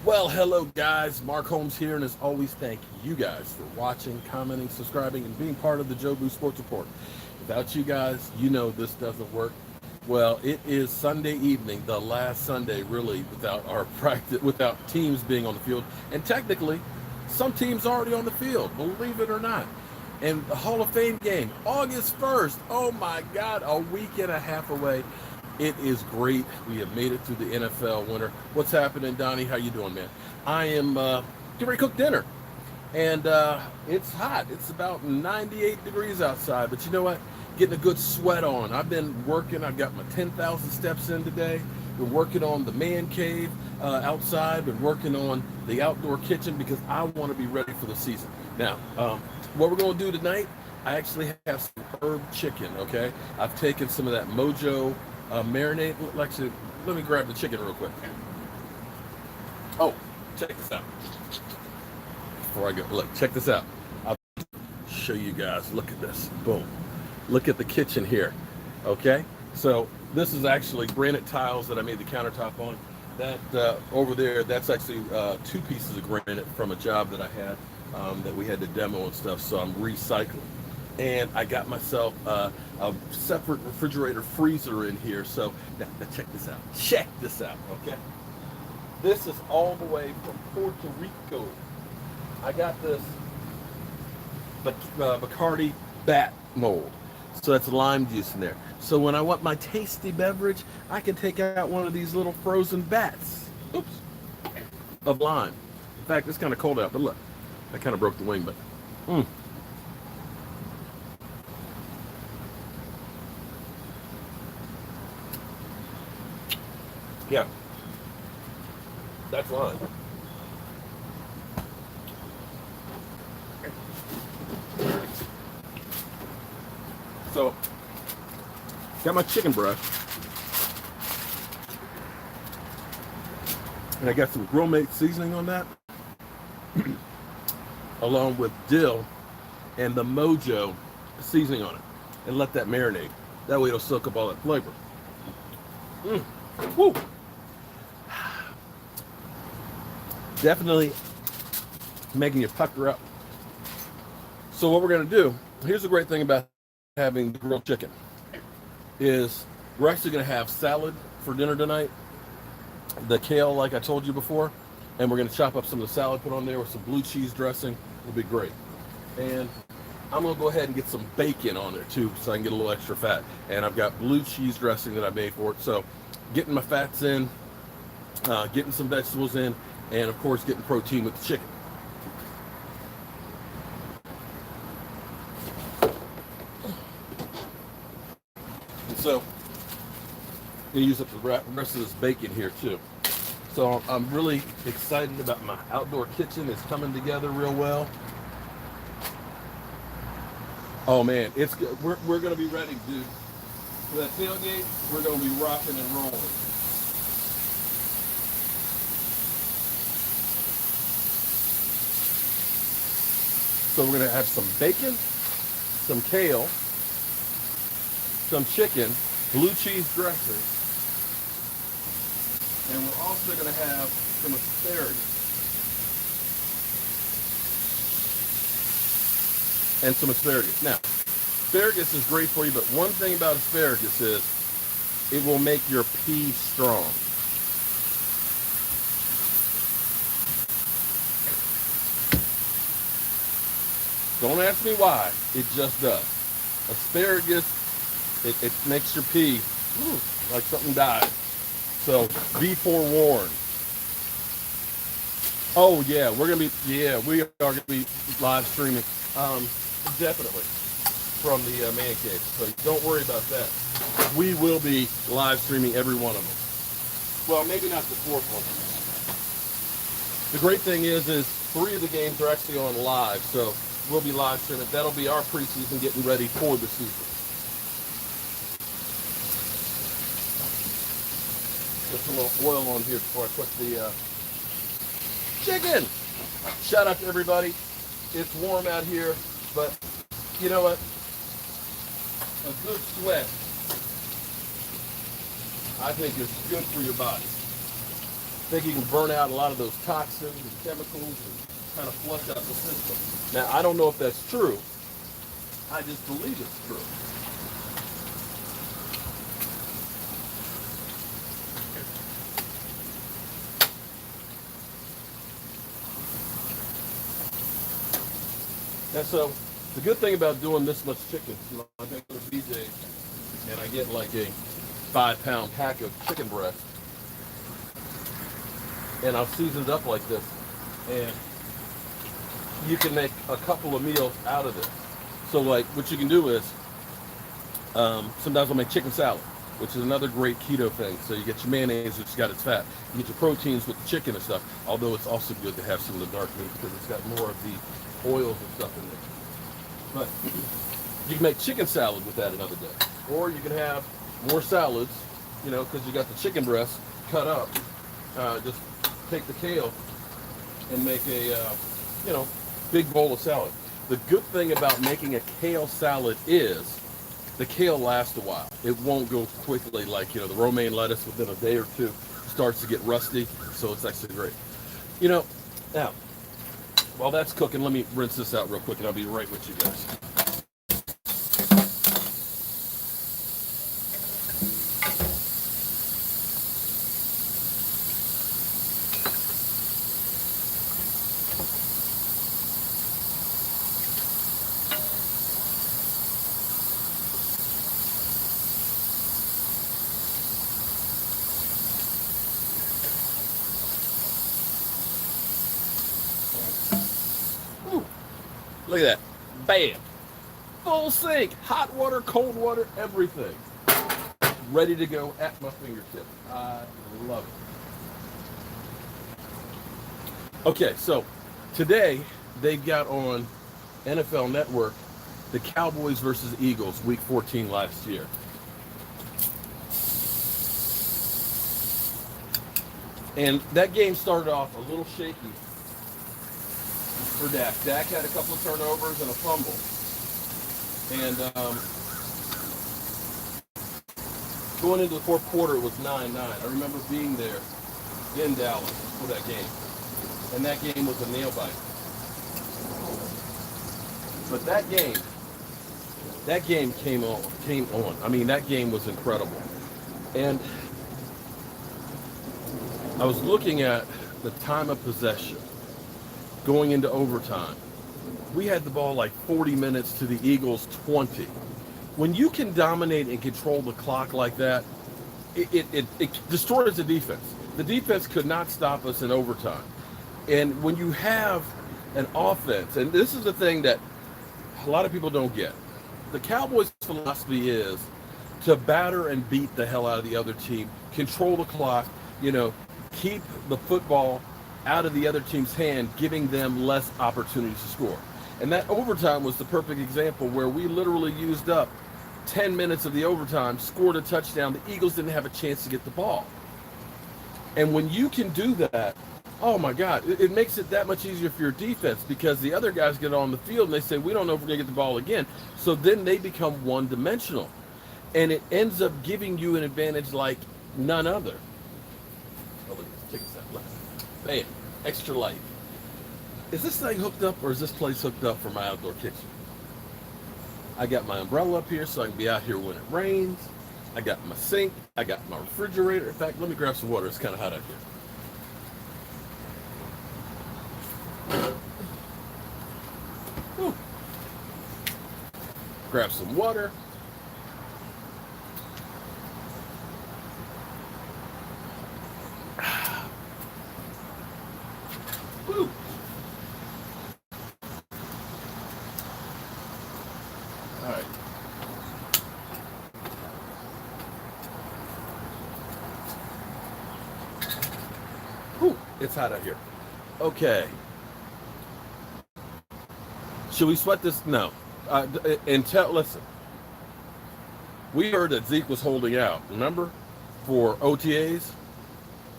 Well, hello guys, Mark Holmes here, and as always, thank you guys for watching, commenting, subscribing, and being part of the Jobu Sports Report. Without you guys, you know this doesn't work. Well, it is Sunday evening, the last Sunday really without our practice, without teams being on the field, and technically, some teams already on the field, believe it or not. And the Hall of Fame game, August 1st. Oh my God, a week and a half away. It is great. We have made it through the NFL winter. What's happening, Donnie? How you doing, man? I am getting ready to cook dinner, and it's hot. It's about 98 degrees outside, but you know what? Getting a good sweat on. I've been working. I've got my 10,000 steps in today. Been working on the man cave outside. Been working on the outdoor kitchen because I want to be ready for the season. Now, what we're going to do tonight, I actually have some herb chicken, okay? I've taken some of that Mojo marinade. Actually, let me grab the chicken real quick. Oh, check this out. Before I go, look, check this out. I'll show you guys. Look at this. Boom. Look at the kitchen here. Okay? So this is actually granite tiles that I made the countertop on. That over there, that's actually 2 pieces of granite from a job that I had that we had to demo and stuff. So I'm recycling. And I got myself a separate refrigerator freezer in here. So now check this out. Check this out, okay? This is all the way from Puerto Rico. I got this Bacardi bat mold. So that's lime juice in there. So when I want my tasty beverage, I can take out one of these little frozen bats. Oops. Of lime. In fact, it's kind of cold out, but look. I kind of broke the wing, but yeah, that's lime. So, got my chicken breast, and I got some grill mate seasoning on that, along with dill and the Mojo seasoning on it, and let that marinate. That way it'll soak up all that flavor. Woo! Definitely making you pucker up. So what we're gonna do, here's the great thing about having the grilled chicken, is we're actually gonna have salad for dinner tonight. The kale, like I told you before, and we're gonna chop up some of the salad, put on there with some blue cheese dressing. It'll be great. And I'm gonna go ahead and get some bacon on there too, so I can get a little extra fat. And I've got blue cheese dressing that I made for it. So getting my fats in, getting some vegetables in, and of course getting protein with the chicken. And so I'm gonna use up the rest of this bacon here too. So I'm really excited about my outdoor kitchen. It's coming together real well. Oh man, it's good. We're gonna be ready, dude. For that tailgate, we're gonna be rocking and rolling. So we're gonna have some bacon, some kale, some chicken, blue cheese dressing, and we're also gonna have some asparagus. And some asparagus. Now, asparagus is great for you, but one thing about asparagus is it will make your pee strong. Don't ask me why, it just does. Asparagus, it makes your pee like something died. So be forewarned. Oh yeah, we are gonna be live streaming. Definitely from the man cave. So don't worry about that. We will be live streaming every one of them. Well, maybe not the 4th one. The great thing is 3 of the games are actually on live, so we'll be live streaming. That'll be our preseason getting ready for the season. Put some little oil on here before I put the chicken. Shout out to everybody. It's warm out here, but you know what? A good sweat, I think, is good for your body. think you can burn out a lot of those toxins and chemicals and kind of flush out the system. Now, I don't know if that's true. I just believe it's true. And so the good thing about doing this much chicken, you know, I go to BJ's and I get like a 5-pound pack of chicken breast, and I'll season it up like this, and you can make a couple of meals out of this. So like what you can do is, sometimes I'll make chicken salad, which is another great keto thing. So you get your mayonnaise, which has got its fat. You get your proteins with the chicken and stuff, although it's also good to have some of the dark meat because it's got more of the oils and stuff in there. But you can make chicken salad with that another day. Or you can have more salads, you know, because you got the chicken breast cut up. Just take the kale and make a, you know, big bowl of salad. The good thing about making a kale salad is the kale lasts a while. It won't go quickly like, you know, the romaine lettuce within a day or two starts to get rusty. So it's actually great. You know, now, while that's cooking, let me rinse this out real quick and I'll be right with you guys. Look at that. Bam. Full sink. Hot water, cold water, everything. Ready to go at my fingertips. I love it. Okay, so today they've got on NFL Network the Cowboys versus Eagles, Week 14 last year. And that game started off a little shaky for Dak. Dak had a couple of turnovers and a fumble. And going into the fourth quarter, it was 9-9. I remember being there in Dallas for that game. And that game was a nail biter. But that game came on. I mean, that game was incredible. And I was looking at the time of possession going into overtime. We had the ball like 40 minutes to the Eagles 20. When you can dominate and control the clock like that, it destroys the defense. The defense could not stop us in overtime. And when you have an offense, and this is the thing that a lot of people don't get, the Cowboys' philosophy is to batter and beat the hell out of the other team, control the clock, you know, keep the football out of the other team's hand, giving them less opportunities to score. And that overtime was the perfect example where we literally used up 10 minutes of the overtime, scored a touchdown. The Eagles didn't have a chance to get the ball. And when you can do that, oh my God, it makes it that much easier for your defense because the other guys get on the field and they say, we don't know if we're going to get the ball again. So then they become one-dimensional. And it ends up giving you an advantage like none other. Oh, look at this chicken salad. Bam, extra light. Is this thing hooked up or is this place hooked up for my outdoor kitchen? I got my umbrella up here so I can be out here when it rains. I got my sink. I got my refrigerator. In fact, let me grab some water. It's kind of hot out here. Whew. Grab some water. Woo. All right. Whew, it's hot out here. Okay. Should we sweat this? No. Listen. We heard that Zeke was holding out, remember? For OTAs.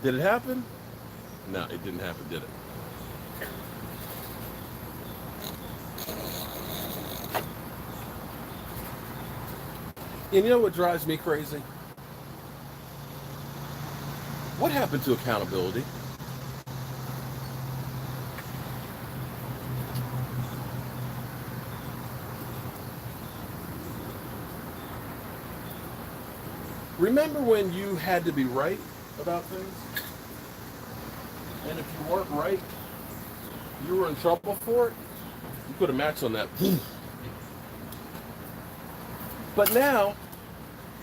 Did it happen? No, it didn't happen, did it? And you know what drives me crazy? What happened to accountability? Remember when you had to be right about things? And if you weren't right, you were in trouble for it? You put a match on that. But now,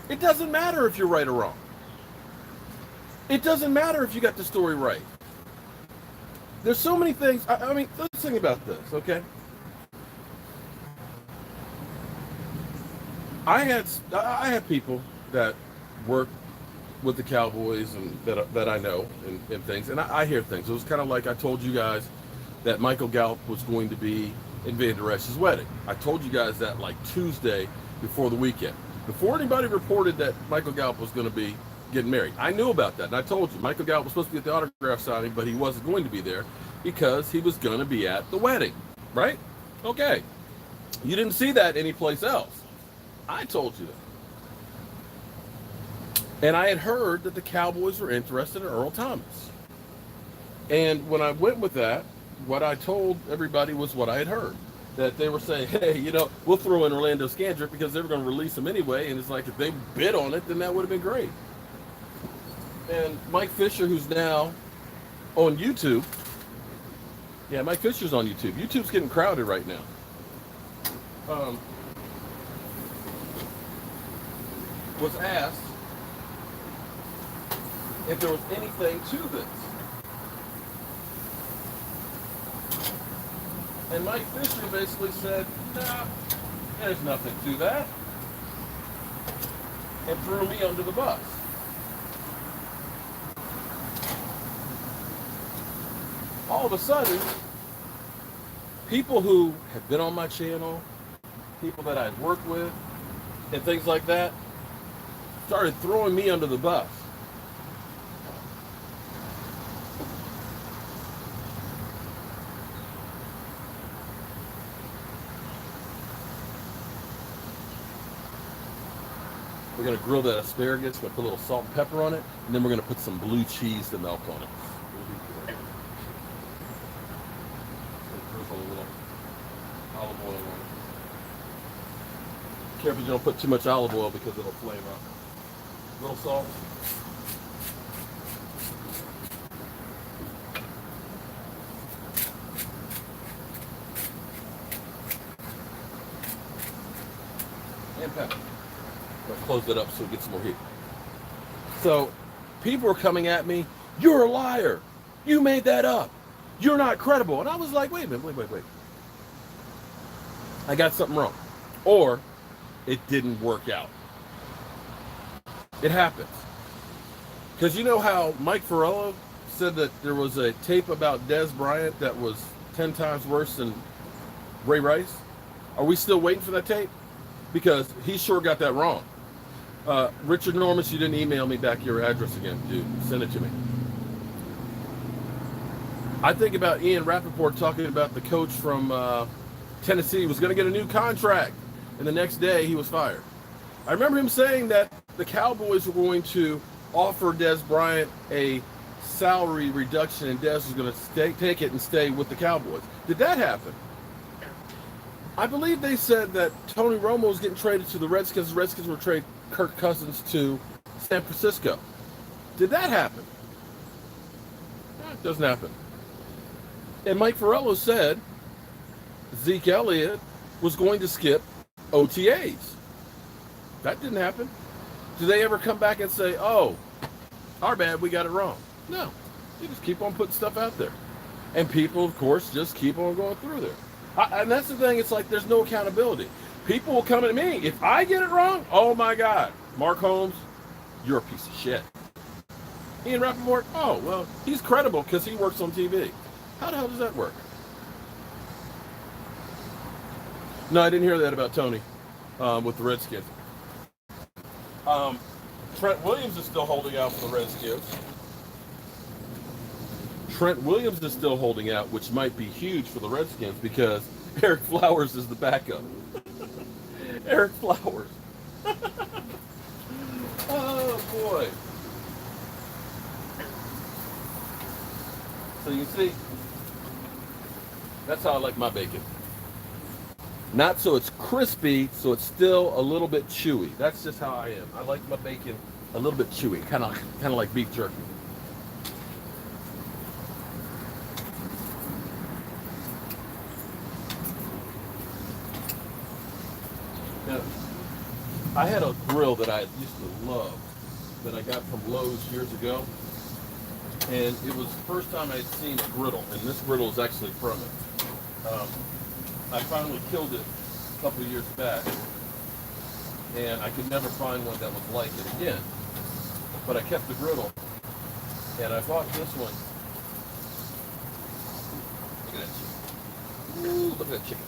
it doesn't matter if you're right or wrong. It doesn't matter if you got the story right. There's so many things. I mean, let's think about this, okay? I had people that work with the Cowboys and that I know and things, and I hear things. It was kind of like I told you guys that Michael Gallup was going to be in Van Der Esch's wedding. I told you guys that like Tuesday before the weekend. Before anybody reported that Michael Gallup was going to be getting married. I knew about that, and I told you Michael Gallup was supposed to be at the autograph signing, but he wasn't going to be there because he was going to be at the wedding, right? Okay. You didn't see that anyplace else. I told you that. And I had heard that the Cowboys were interested in Earl Thomas. And when I went with that, what I told everybody was what I had heard. That they were saying, hey, we'll throw in Orlando Scandrick because they were going to release him anyway. And it's like, if they bid on it, then that would have been great. And Mike Fisher, who's now on YouTube. Yeah, Mike Fisher's on YouTube. YouTube's getting crowded right now. Was asked if there was anything to this. And Mike Fisher basically said, nah, there's nothing to that. And threw me under the bus. All of a sudden, people who have been on my channel, people that I'd worked with, and things like that, started throwing me under the bus. We're going to grill that asparagus, we're going to put a little salt and pepper on it, and then we're going to put some blue cheese to melt on it. A little olive oil on it. Careful you don't put too much olive oil because it'll flame up. A little salt. And pepper. I'll close it up so it gets more heat. So people were coming at me, you're a liar. You made that up. You're not credible. And I was like, wait a minute, wait. I got something wrong. Or it didn't work out. It happens. Because you know how Mike Farello said that there was a tape about Dez Bryant that was 10 times worse than Ray Rice? Are we still waiting for that tape? Because he sure got that wrong. Richard Normus, you didn't email me back your address again, dude. Send it to me. I think about Ian Rappaport talking about the coach from Tennessee was going to get a new contract, and the next day he was fired. I remember him saying that the Cowboys were going to offer Dez Bryant a salary reduction, and Dez was going to take it and stay with the Cowboys. Did that happen? I believe they said that Tony Romo was getting traded to the Redskins. The Redskins were trading Kirk Cousins to San Francisco. Did that happen? It doesn't happen. And Mike Farello said Zeke Elliott was going to skip OTAs. That didn't happen. Do they ever come back and say, oh, our bad, we got it wrong? No. You just keep on putting stuff out there. And people, of course, just keep on going through there. And that's the thing. It's like there's no accountability. People will come at me. If I get it wrong, oh, my God. Mark Holmes, you're a piece of shit. Ian Rappaport, oh, well, he's credible because he works on TV. How the hell does that work? No, I didn't hear that about Tony with the Redskins. Trent Williams is still holding out for the Redskins. Trent Williams is still holding out, which might be huge for the Redskins because Eric Flowers is the backup. Eric Flowers. Oh, boy. So you see, that's how I like my bacon. Not so it's crispy, so it's still a little bit chewy. That's just how I am. I like my bacon a little bit chewy, kind of like beef jerky. Now, I had a grill that I used to love that I got from Lowe's years ago, and it was the first time I'd seen a griddle, and this griddle is actually from it. I finally killed it a couple of years back, and I could never find one that was like it again. But I kept the griddle, and I bought this one. Look at that chicken. Ooh, look at that chicken.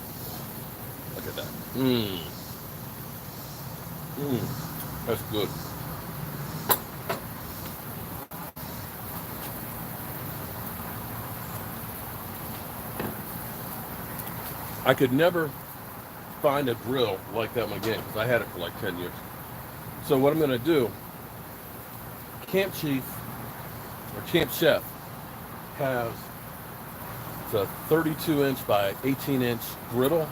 Look at that. Mmm. Mmm. That's good. I could never find a grill like that one again because I had it for like 10 years. So what I'm going to do, Camp Chief or Camp Chef has a 32-inch by 18-inch griddle,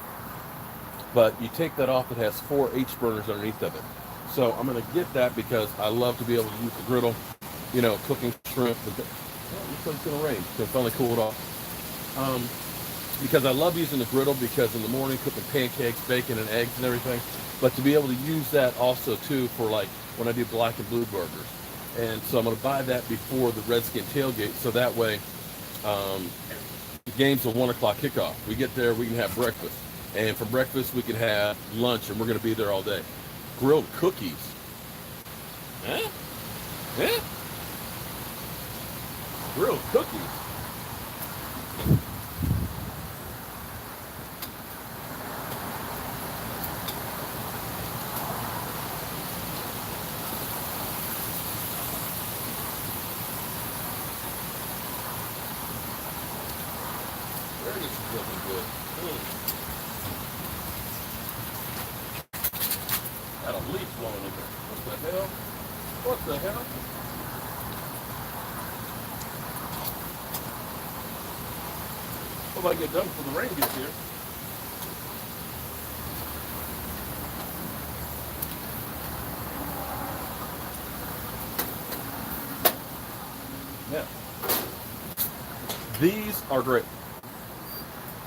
but you take that off, it has 4 H burners underneath of it. So I'm going to get that because I love to be able to use the griddle, you know, cooking shrimp. Well, looks like it's going to rain. It's going to finally cool it off. Because I love using the griddle because in the morning cooking pancakes, bacon, and eggs and everything. But to be able to use that also too for like when I do black and blue burgers. And so I'm going to buy that before the Redskin tailgate so that way the game's a 1 o'clock kickoff. We get there, we can have breakfast. And for breakfast we can have lunch and we're going to be there all day. Grilled cookies. Huh? Huh? Grilled cookies. Got a leaf blowing in there. What the hell? What the hell? Hope I get done before the rain gets here. Yeah. These are great.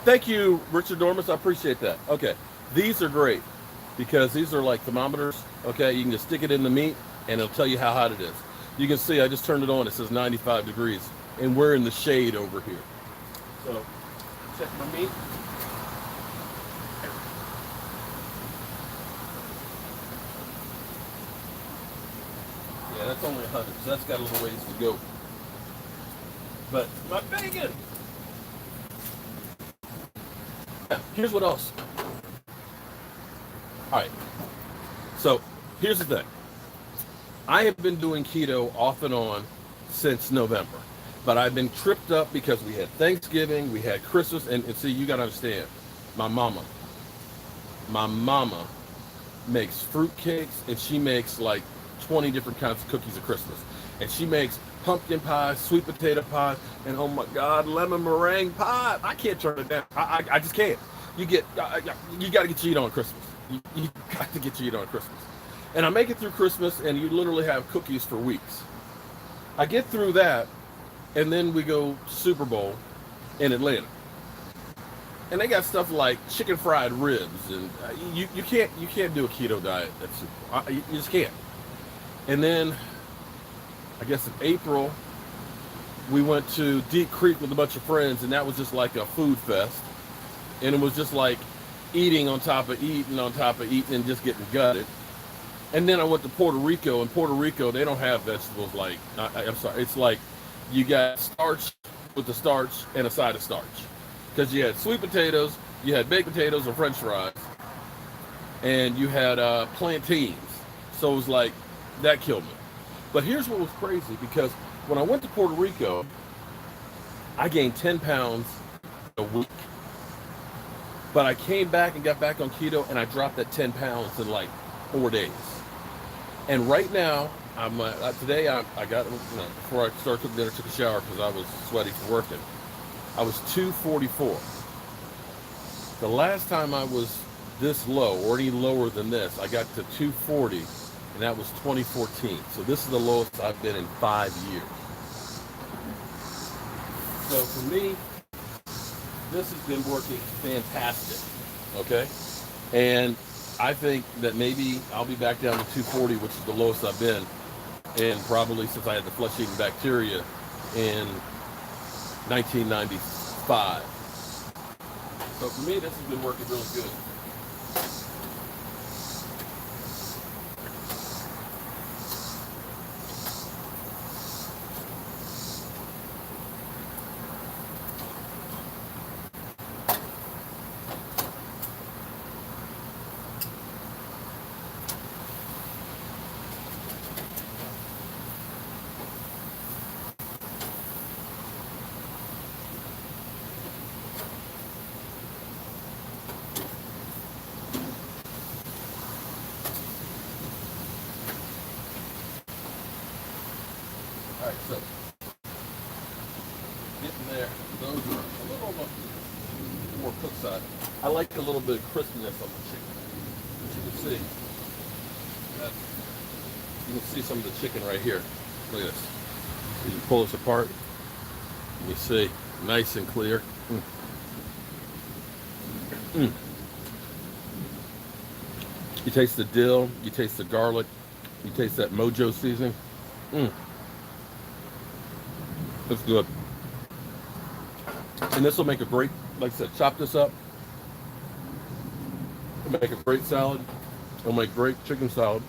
Thank you, Richard Dormus. I appreciate that. Okay. These are great because these are like thermometers. Okay. You can just stick it in the meat and it'll tell you how hot it is. You can see I just turned it on. It says 95 degrees and we're in the shade over here. So check my meat. Yeah, that's only 100, so that's got a little ways to go. But my bacon. Here's what else. All right. So here's the thing. I have been doing keto off and on since November, but I've been tripped up because we had Thanksgiving, we had Christmas, and see, you got to understand, my mama makes fruit cakes, and she makes like 20 different kinds of cookies at Christmas, and she makes pumpkin pie, sweet potato pie, and oh my God, lemon meringue pie. I can't turn it down. I just can't. You got to get your eat on Christmas. You got to get your eat on Christmas. And I make it through Christmas, and you literally have cookies for weeks. I get through that, and then we go Super Bowl in Atlanta. And they got stuff like chicken fried ribs, and you can't do a keto diet at Super Bowl. You just can't. And then, I guess in April, we went to Deep Creek with a bunch of friends, and that was just like a food fest. And it was just like eating on top of eating on top of eating and just getting gutted. And then I went to Puerto Rico. In Puerto Rico, they don't have vegetables like, I'm sorry, it's like you got starch with the starch and a side of starch. Because you had sweet potatoes, you had baked potatoes or french fries, and you had plantains. So it was like, that killed me. But here's what was crazy, because when I went to Puerto Rico, I gained 10 pounds a week. But I came back and got back on keto, and I dropped that 10 pounds in like 4 days. And right now, today I got, before I started cooking dinner, I took a shower because I was sweaty from working. I was 244. The last time I was this low, or any lower than this, I got to 240 and that was 2014. So this is the lowest I've been in 5 years. So for me, this has been working fantastic, okay? And I think that maybe I'll be back down to 240, which is the lowest I've been, and probably since I had the flesh-eating bacteria in 1995. So for me, this has been working really good. All right, so getting there. Those are a little more cooked side. I like a little bit of crispiness on the chicken. As you can see, you can see some of the chicken right here. Look at this. You can pull this apart. And you see, nice and clear. You taste the dill. You taste the garlic. You taste that mojo seasoning. That's good. And this will make a great, like I said, chop this up. It'll make a great salad. It'll make great chicken salad.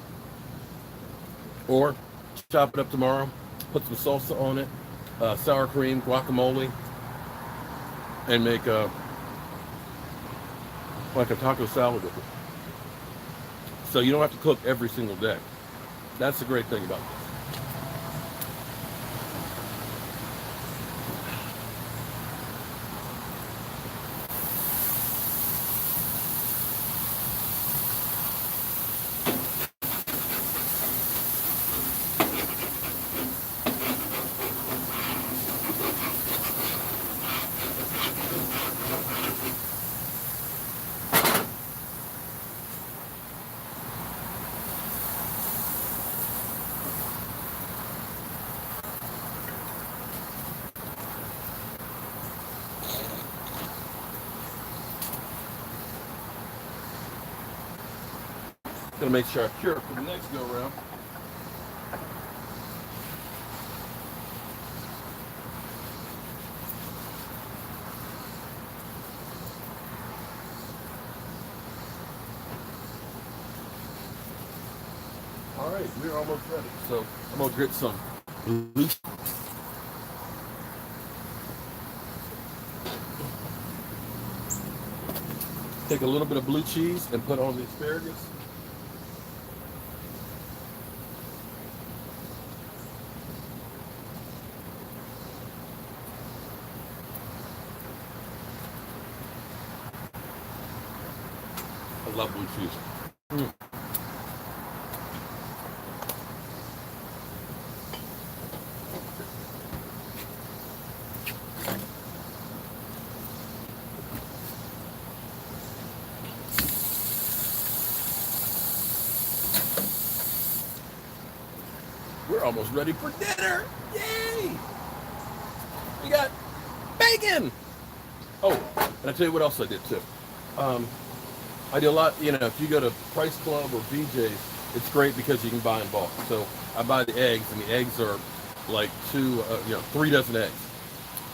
Or chop it up tomorrow, put some salsa on it, sour cream, guacamole, and make like a taco salad with it. So you don't have to cook every single day. That's the great thing about this. Gonna make sure I cure it for the next go around. All right, we're almost ready. So I'm gonna get some blue. Take a little bit of blue cheese and put on the asparagus. I love blue cheese. We're almost ready for dinner. Yay! We got bacon. Oh, and I tell you what else I did too. I do a lot, if you go to Price Club or BJ's, it's great because you can buy in bulk. So I buy the eggs, and the eggs are like 3 dozen eggs.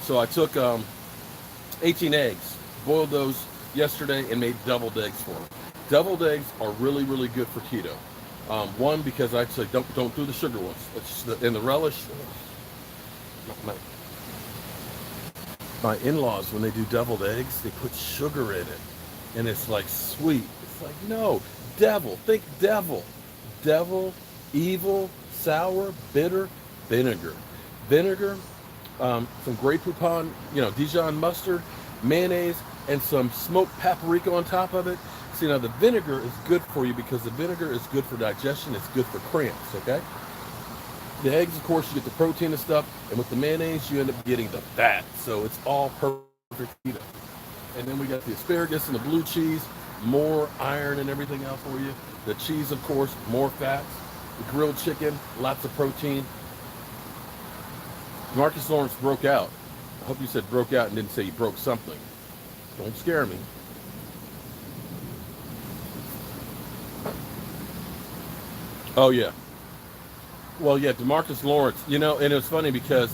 So I took 18 eggs, boiled those yesterday, and made deviled eggs for them. Deviled eggs are really, really good for keto. One, because I actually don't do the sugar ones. It's in the relish. My in-laws, when they do deviled eggs, they put sugar in it. And it's like sweet. It's like, no, devil. Think devil. Devil, evil, sour, bitter, vinegar. Vinegar, some Grey Poupon, Dijon mustard, mayonnaise, and some smoked paprika on top of it. See, now the vinegar is good for you because the vinegar is good for digestion. It's good for cramps, okay? The eggs, of course, you get the protein and stuff. And with the mayonnaise, you end up getting the fat. So it's all perfect keto. And then we got the asparagus and the blue cheese, more iron and everything else for you. The cheese, of course, more fats. The grilled chicken, lots of protein. Marcus Lawrence broke out. I hope you said broke out and didn't say he broke something. Don't scare me. Oh, yeah. Well, yeah, DeMarcus Lawrence, and it was funny because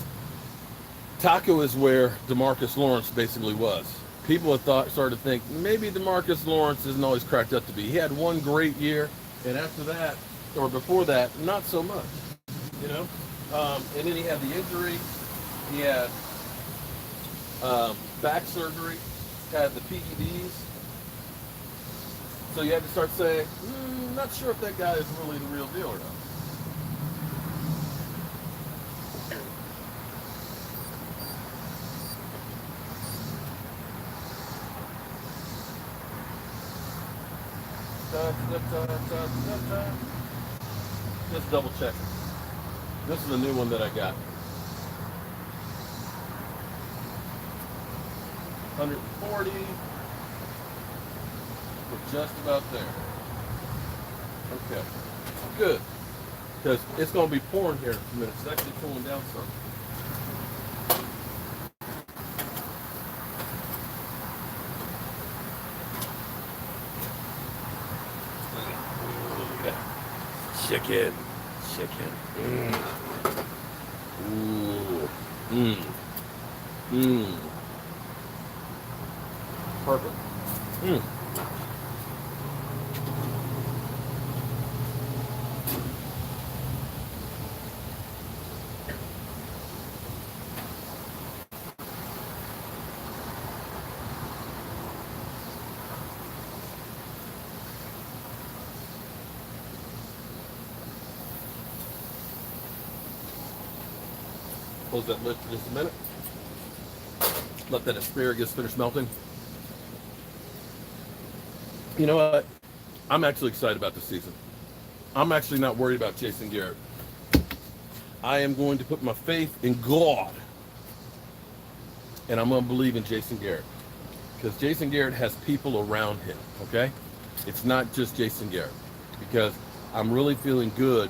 Taco is where DeMarcus Lawrence basically was. People had started to think maybe DeMarcus Lawrence isn't always cracked up to be. He had one great year, and after that, or before that, not so much, you know? And then he had the injury. He had back surgery, had the PEDs. So you had to start saying, not sure if that guy is really the real deal or not. Just double check. This is a new one that I got. 140. We're just about there. Okay, good. Because it's going to be pouring here in a few minutes. It's actually cooling down some. Chicken. Ooh. Perfect. Close that lid for just a minute. Let that asparagus finish melting. You know what? I'm actually excited about this season. I'm actually not worried about Jason Garrett. I am going to put my faith in God. And I'm going to believe in Jason Garrett. Because Jason Garrett has people around him, okay? It's not just Jason Garrett. Because I'm really feeling good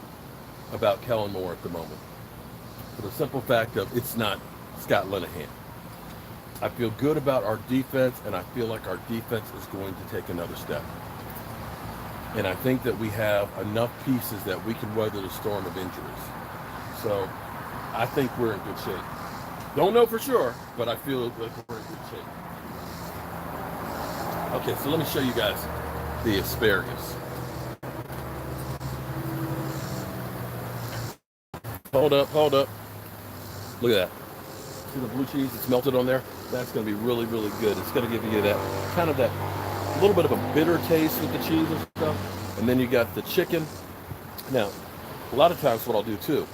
about Kellen Moore at the moment. For the simple fact of it's not Scott Linehan. I feel good about our defense, and I feel like our defense is going to take another step. And I think that we have enough pieces that we can weather the storm of injuries. So I think we're in good shape. Don't know for sure, but I feel like we're in good shape. Okay, so let me show you guys the asparagus. Hold up. Look at that. See the blue cheese that's melted on there? That's going to be really, really good. It's going to give you that kind of that little bit of a bitter taste with the cheese and stuff. And then you got the chicken. Now, a lot of times what I'll do too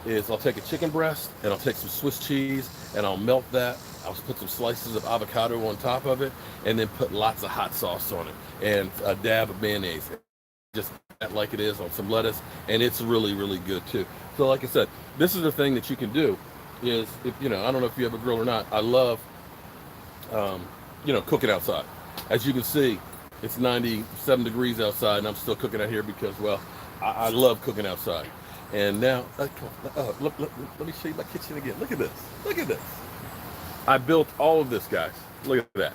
is I'll take a chicken breast and I'll take some Swiss cheese and I'll melt that. I'll put some slices of avocado on top of it and then put lots of hot sauce on it and a dab of mayonnaise. Just like it is on some lettuce, and it's really, really good too. So like I said, this is the thing that you can do is, if I don't know if you have a grill or not, I love cooking outside. As you can see, it's 97 degrees outside and I'm still cooking out here because, well, I love cooking outside. And now let me show you my kitchen again. Look at this. I built all of this, guys. Look at that.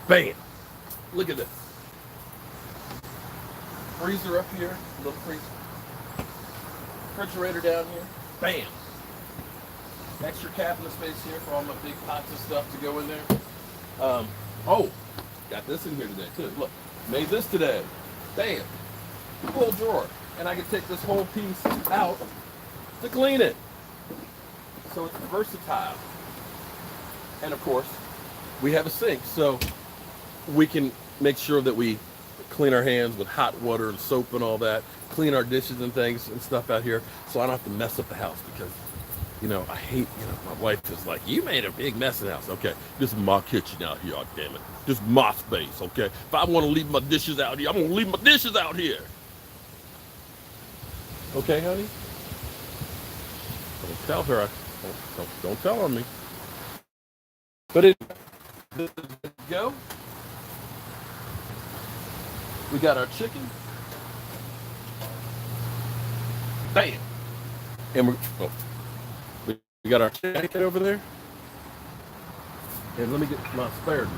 Bam. Look at this. Freezer up here, little freezer. Refrigerator down here. Bam. Extra cabinet space here for all my big pots of stuff to go in there. Got this in here today too. Look, made this today. Bam. Full drawer. And I can take this whole piece out to clean it. So it's versatile. And of course, we have a sink, so we can make sure that we clean our hands with hot water and soap and all that, clean our dishes and things and stuff out here, so I don't have to mess up the house because, I hate, my wife is like, you made a big mess in the house. Okay, this is my kitchen out here, damn it. This is my space, okay? If I want to leave my dishes out here, I'm going to leave my dishes out here. Okay, honey? Don't tell her. Don't tell on me. But there we go. We got our chicken. Bam. And we got our jacket over there. And let me get my asparagus.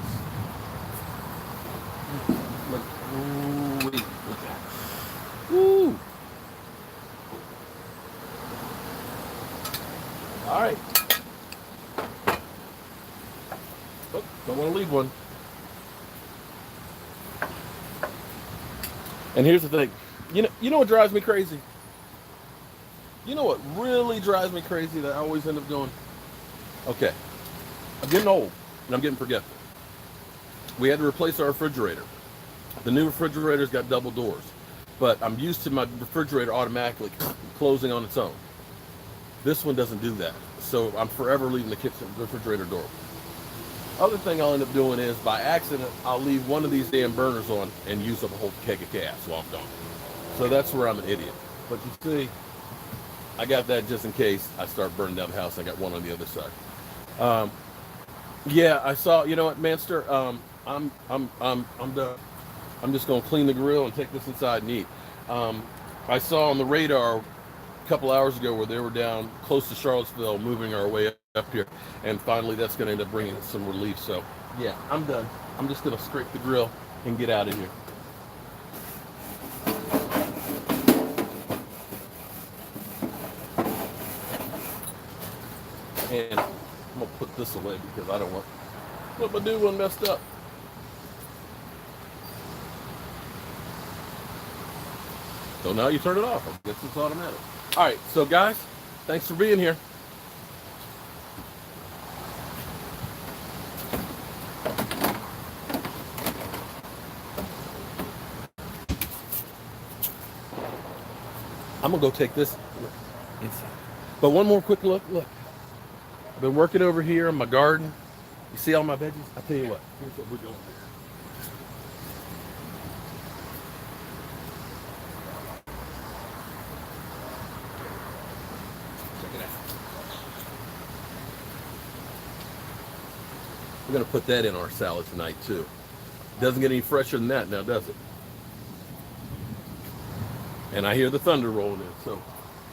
Ooh, woo. All right. Oh, don't want to leave one. And here's the thing. You know what drives me crazy? You know what really drives me crazy that I always end up doing? Okay. I'm getting old and I'm getting forgetful. We had to replace our refrigerator. The new refrigerator's got double doors, but I'm used to my refrigerator automatically closing on its own. This one doesn't do that, so I'm forever leaving the kitchen refrigerator door. Other thing I'll end up doing is, by accident, I'll leave one of these damn burners on and use up a whole keg of gas while I'm gone. So that's where I'm an idiot. But you see, I got that just in case I start burning down the house. I got one on the other side. Yeah, I saw. You know what, Manster? I'm done. I'm just gonna clean the grill and take this inside and eat. I saw on the radar a couple hours ago where they were down close to Charlottesville, moving our way up here, and finally that's gonna end up bringing us some relief. So yeah, I'm done. I'm just gonna scrape the grill and get out of here. And I'm gonna put this away because I don't want my new one messed up. So now you turn it off. I guess it's automatic. All right, so guys, thanks for being here. I'm gonna go take this inside. But one more quick look. Look, I've been working over here in my garden. You see all my veggies? I'll tell you what, here's what we're doing here. Check it out. We're gonna put that in our salad tonight too. Doesn't get any fresher than that now, does it? And I hear the thunder rolling in, so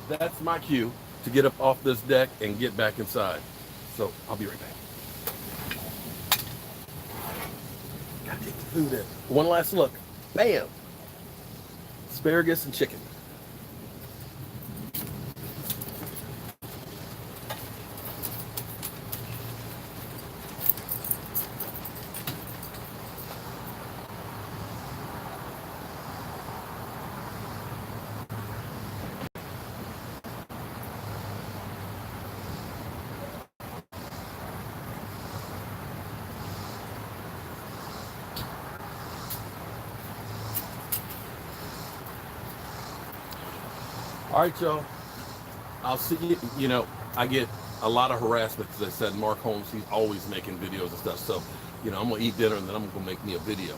that's my cue to get up off this deck and get back inside. So I'll be right back. Gotta take the food in. One last look. Bam! Asparagus and chicken. All right, y'all. I'll see you. You know, I get a lot of harassment because I said Mark Holmes, he's always making videos and stuff. So, you know, I'm going to eat dinner and then I'm going to make me a video.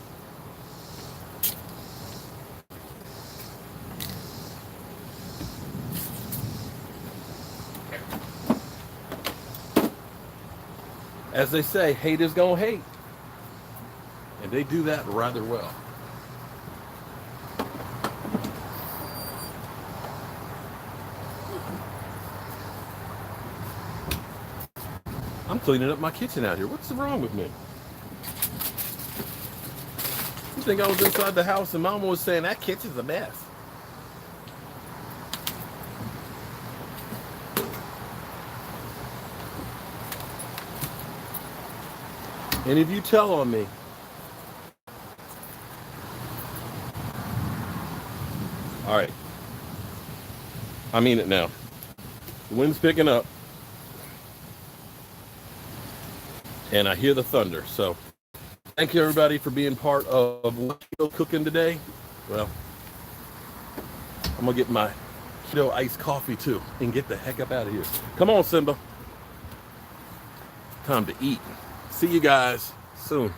As they say, haters gonna hate. And they do that rather well. I'm cleaning up my kitchen out here. What's wrong with me? You think I was inside the house and Mama was saying that kitchen's a mess? And if you tell on me, all right, I mean it now. The wind's picking up. And I hear the thunder. So thank you everybody for being part of what keto cooking today. Well, I'm gonna get my keto iced coffee too and get the heck up out of here. Come on, Simba. Time to eat. See you guys soon.